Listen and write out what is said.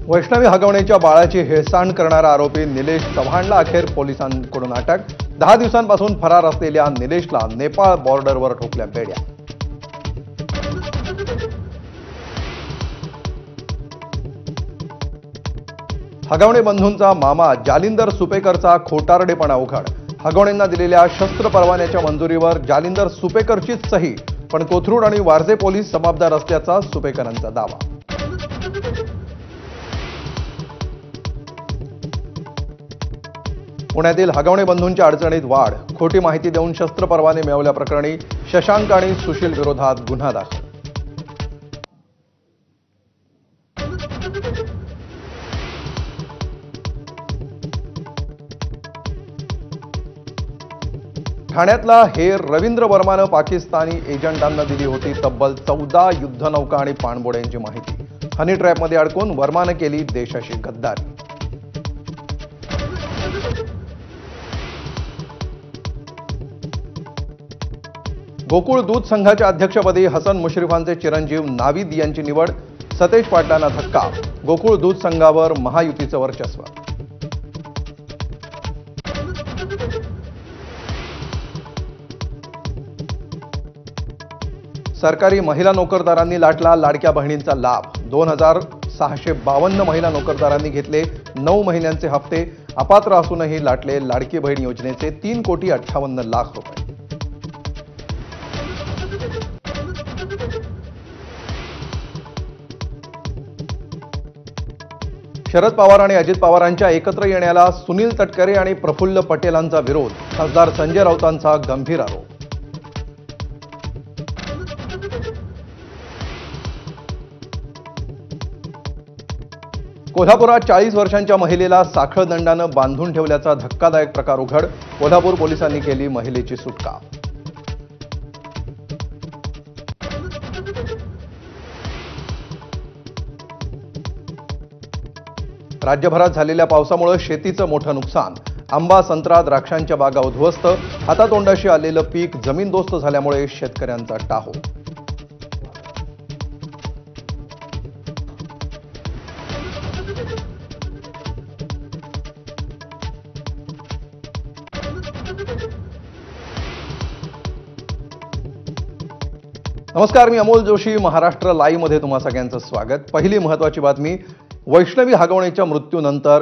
वैष्णवी हगवणेच्या बाळाची हेळसांड करणारा आरोपी निलेश चव्हाणला अखेर पोलिसांकडून अटक। 10 दिवसांपासून फरार असलेल्या निलेशला नेपाळ बॉर्डरवर ठोकल्या बेड्या। हगवणे बंधूंचा मामा जालिंदर सुपेकरचा खोटारडेपणा उघड। हगवणेंना दिलेल्या शस्त्र परवान्याच्या मंजुरीवर जालिंदर सुपेकरचीच सही, पण कोथरूड आणि वारजे पोलीस जबाबदार असल्याचा सुपेकरांचा दावा। पुण्यातील हगवणे बंधूंच्या अडचणीत वाढ। खोटी माहिती देऊन शस्त्र परवाने मिळवल्याप्रकरणी शशांक आणि सुशील विरोधात गुन्हा दाखल। ठाण्यातला हेर रवींद्र वर्मानं पाकिस्तानी एजंटांना दिली होती तब्बल 14 युद्धनौका आणि पाणबुड्यांची माहिती। हनी ट्रॅपमध्ये अडकून वर्मानं केली देशाशी गद्दारी। गोकुळ दूध संघाच्या अध्यक्षपदी हसन मुश्रीफांचे चिरंजीव नावीद यांची निवड। सतेज पाटलांना धक्का। गोकुळ दूध संघावर महायुतीचं वर्चस्व। सरकारी महिला नोकरदारांनी लाटला लाडक्या बहिणींचा लाभ। 2652 महिला नोकरदारांनी घेतले 9 महिन्यांचे हप्ते। अपात्र असूनही लाटले लाडकी बहीण योजनेचे 3,58,00,000 रुपये। शरद पवार आणि अजित पवारांच्या एकत्र येण्याला सुनील तटकरे आणि प्रफुल्ल पटेलांचा विरोध। खासदार संजय राऊतांचा गंभीर आरोप। कोल्हापुरात 40 वर्षांच्या महिलेला साखळ दंडानं बांधून ठेवल्याचा धक्कादायक प्रकार उघड। कोल्हापूर पोलिसांनी केली महिलेची सुटका। राज्यभरात झालेल्या पावसामुळे शेतीचं मोठं नुकसान। आंबा, संत्रा, द्राक्षांच्या बागा उद्ध्वस्त। हातातोंडाशी आलेलं पीक जमीनदोस्त झाल्यामुळे शेतकऱ्यांचा टाहो। नमस्कार, मी अमोल जोशी। महाराष्ट्र लाईव्ह मध्ये तुम्हा सगळ्यांचं स्वागत। पहिली महत्त्वाची बातमी, वैष्णवी हगवणेच्या मृत्यूनंतर